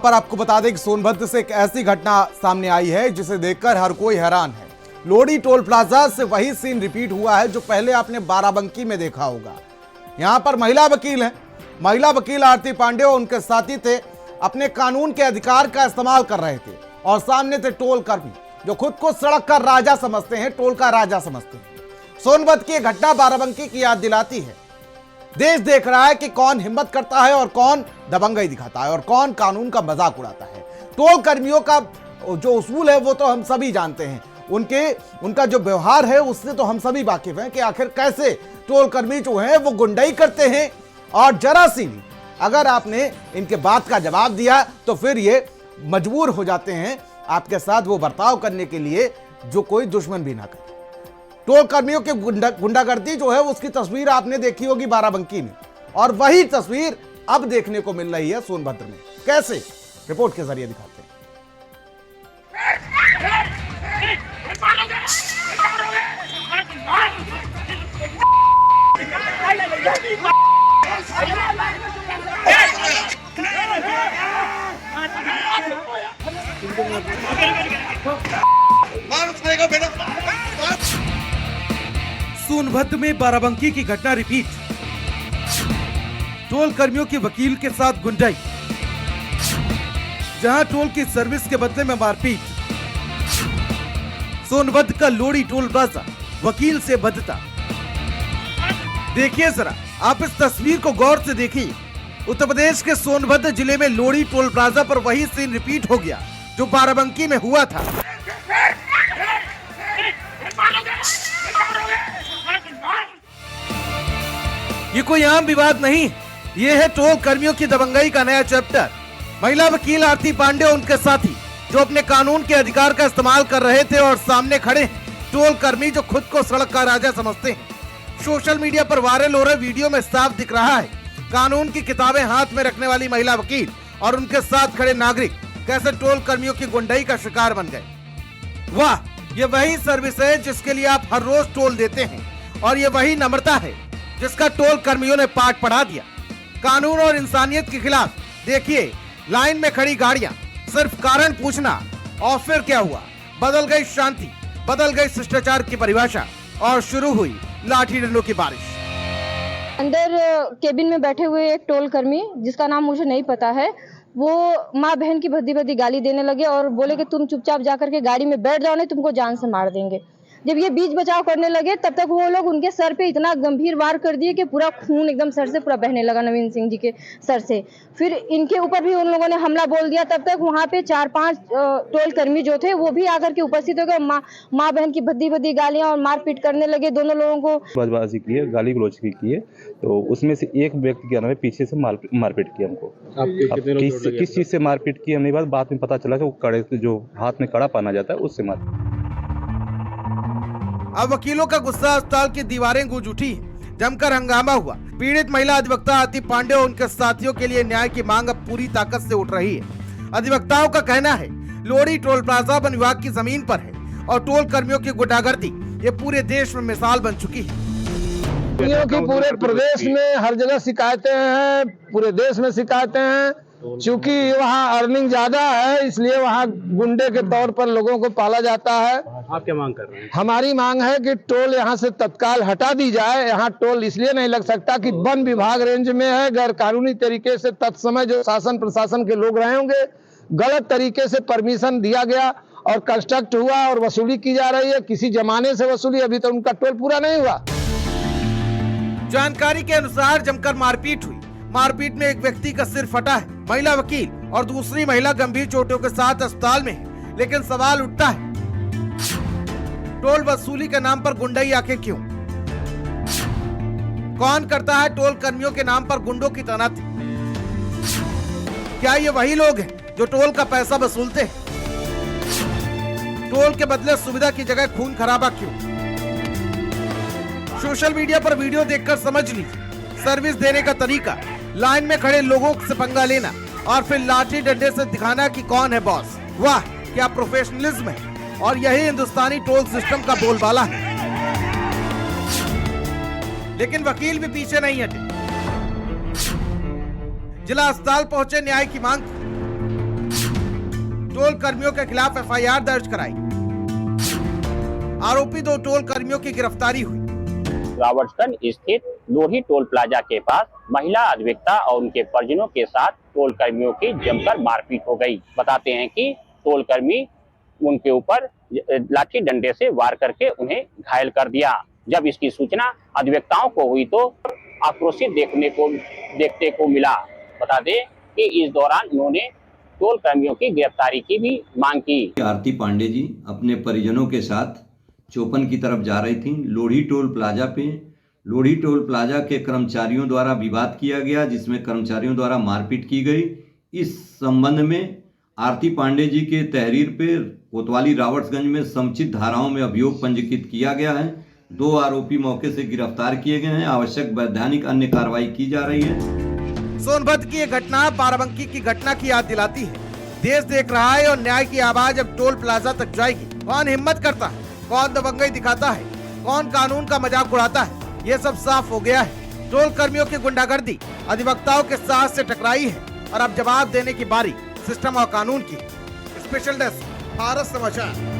पर आपको बता दें कि सोनभद्र से एक ऐसी घटना सामने आई है जिसे देखकर हर कोई हैरान है। लोडी टोल प्लाजा से वही सीन रिपीट हुआ है जो पहले आपने बाराबंकी में देखा होगा। यहां पर महिला वकील है, महिला वकील आरती पांडे और उनके साथी थे, अपने कानून के अधिकार का इस्तेमाल कर रहे थे और सामने थे टोल कर्मी जो खुद को सड़क का राजा समझते हैं, टोल का राजा समझते हैं। सोनभद्र की घटना बाराबंकी की याद दिलाती है। देश देख रहा है कि कौन हिम्मत करता है और कौन दबंगई दिखाता है और कौन कानून का मजाक उड़ाता है। टोल कर्मियों का जो उसूल है वो तो हम सभी जानते हैं, उनका जो व्यवहार है उससे तो हम सभी वाकिफ हैं कि आखिर कैसे टोल कर्मी जो हैं वो गुंडाई करते हैं। और जरा सी भी अगर आपने इनके बात का जवाब दिया तो फिर ये मजबूर हो जाते हैं आपके साथ वो बर्ताव करने के लिए जो कोई दुश्मन भी ना करे। टोल कर्मियों की गुंडागर्दी जो है उसकी तस्वीर आपने देखी होगी बाराबंकी में, और वही तस्वीर अब देखने को मिल रही है सोनभद्र में। कैसे, रिपोर्ट के जरिए दिखाते हैं। सोनभद्र में बाराबंकी की घटना रिपीट, टोल कर्मियों के वकील के साथ गुंडाई, जहां टोल की सर्विस के बदले में मारपीट। सोनभद्र का लोडी टोल प्लाजा, वकील से बदता। देखिए जरा, आप इस तस्वीर को गौर से देखिए। उत्तर प्रदेश के सोनभद्र जिले में लोडी टोल प्लाजा पर वही सीन रिपीट हो गया जो बाराबंकी में हुआ था। ये कोई आम विवाद नहीं, ये है टोल कर्मियों की दबंगई का नया चैप्टर। महिला वकील आरती पांडे और उनके साथी जो अपने कानून के अधिकार का इस्तेमाल कर रहे थे और सामने खड़े हैं टोल कर्मी जो खुद को सड़क का राजा समझते हैं। सोशल मीडिया पर वायरल हो रहे वीडियो में साफ दिख रहा है कानून की किताबें हाथ में रखने वाली महिला वकील और उनके साथ खड़े नागरिक कैसे टोल कर्मियों की गुंडाई का शिकार बन गए। वाह, ये वही सर्विस है जिसके लिए आप हर रोज टोल देते हैं, और ये वही नम्रता है जिसका टोल कर्मियों ने पाठ पढ़ा दिया। कानून और इंसानियत के खिलाफ देखिए लाइन में खड़ी गाड़ियां, सिर्फ कारण पूछना और फिर क्या हुआ, बदल गई शांति, बदल गई शिष्टाचार की परिभाषा और शुरू हुई लाठी डंडों की बारिश। अंदर केबिन में बैठे हुए एक टोल कर्मी जिसका नाम मुझे नहीं पता है, वो माँ बहन की भद्दी भद्दी गाली देने लगे और बोले कि तुम चुपचाप जाकर के गाड़ी में बैठ जाओ नहीं तुमको जान से मार देंगे। जब ये बीच बचाव करने लगे तब तक वो लोग उनके सर पे इतना गंभीर वार कर दिए कि पूरा खून एकदम सर से पूरा बहने लगा, नवीन सिंह जी के सर से। फिर इनके ऊपर भी उन लोगों ने हमला बोल दिया। तब तक वहाँ पे 4-5 टोल कर्मी जो थे वो भी आकर के उपस्थित हो गए, माँ बहन की भद्दी भद्दी गालियां और मारपीट करने लगे दोनों लोगों को। बदमाशी की है, गाली गलौज की है, तो उसमें से एक व्यक्ति क्या नाम है पीछे से मारपीट की हमको। किस चीज से मारपीट की हमने बाद में पता चला कि वो कड़े जो हाथ में कड़ा पहना जाता है उससे मार। अब वकीलों का गुस्सा अस्पताल की दीवारें गूंज उठी, जमकर हंगामा हुआ। पीड़ित महिला अधिवक्ता आरती पांडे और उनके साथियों के लिए न्याय की मांग अब पूरी ताकत से उठ रही है। अधिवक्ताओं का कहना है लोडी टोल प्लाजा वन विभाग की जमीन पर है और टोल कर्मियों की गुंडागर्दी ये पूरे देश में मिसाल बन चुकी है। की पूरे प्रदेश में हर जगह शिकायतें हैं, पूरे देश में शिकायतें हैं। चूंकि वहाँ अर्निंग ज्यादा है इसलिए वहाँ गुंडे के तौर पर लोगों को पाला जाता है। आप क्या मांग कर रहे हैं? हमारी मांग है कि टोल यहाँ से तत्काल हटा दी जाए। यहाँ टोल इसलिए नहीं लग सकता कि वन विभाग रेंज में है, गैर कानूनी तरीके से तत्समय जो शासन प्रशासन के लोग रहे होंगे, गलत तरीके से परमिशन दिया गया और कंस्ट्रक्ट हुआ और वसूली की जा रही है। किसी जमाने से वसूली, अभी तक उनका टोल पूरा नहीं हुआ। जानकारी के अनुसार जमकर मारपीट हुई। मारपीट में एक व्यक्ति का सिर फटा है, महिला वकील और दूसरी महिला गंभीर चोटों के साथ अस्पताल में है। लेकिन सवाल उठता है टोल वसूली के नाम पर गुंडाई आखिर क्यों? कौन करता है टोल कर्मियों के नाम पर गुंडों की तैनाती? क्या ये वही लोग हैं जो टोल का पैसा वसूलते हैं? टोल के बदले सुविधा की जगह खून खराबा क्यों? सोशल मीडिया पर वीडियो देखकर समझ लीजिए सर्विस देने का तरीका, लाइन में खड़े लोगों से पंगा लेना और फिर लाठी डंडे से दिखाना कि कौन है बॉस। वाह, क्या प्रोफेशनलिज्म है, और यही हिंदुस्तानी टोल सिस्टम का बोलबाला है। लेकिन वकील भी पीछे नहीं हटे। जिला अस्पताल पहुंचे न्याय की मांग की। टोल कर्मियों के खिलाफ एफआईआर दर्ज कराई। आरोपी 2 टोल कर्मियों की गिरफ्तारी हुई। रावर्ट्सगंज स्थित लोधी टोल प्लाजा के पास महिला अधिवक्ता और उनके परिजनों के साथ टोल कर्मियों की जमकर मारपीट हो गई। बताते हैं कि टोल कर्मी उनके ऊपर लाठी डंडे से वार करके उन्हें घायल कर दिया। जब इसकी सूचना अधिवक्ताओं को हुई तो आक्रोशित देखते को मिला। बता दें कि इस दौरान उन्होंने टोल कर्मियों की गिरफ्तारी की भी मांग की। आरती पांडे जी अपने परिजनों के साथ चौपन की तरफ जा रही थी। लोधी टोल प्लाजा पे लोधी टोल प्लाजा के कर्मचारियों द्वारा विवाद किया गया, जिसमें कर्मचारियों द्वारा मारपीट की गई। इस संबंध में आरती पांडे जी के तहरीर पे कोतवाली रावर्ट्सगंज में समुचित धाराओं में अभियोग पंजीकृत किया गया है। 2 आरोपी मौके से गिरफ्तार किए गए हैं। आवश्यक वैधानिक अन्य कार्रवाई की जा रही है। सोनभद्र की ये घटना बाराबंकी की घटना की याद दिलाती है। देश देख रहा है और न्याय की आवाज अब टोल प्लाजा तक जाएगी। कौन हिम्मत करता है, कौन दबंगई दिखाता है, कौन कानून का मजाक उड़ाता है, ये सब साफ हो गया है। टोल कर्मियों की गुंडागर्दी अधिवक्ताओं के साहस से टकराई है और अब जवाब देने की बारी सिस्टम और कानून की। स्पेशल डेस्क, भारत समाचार।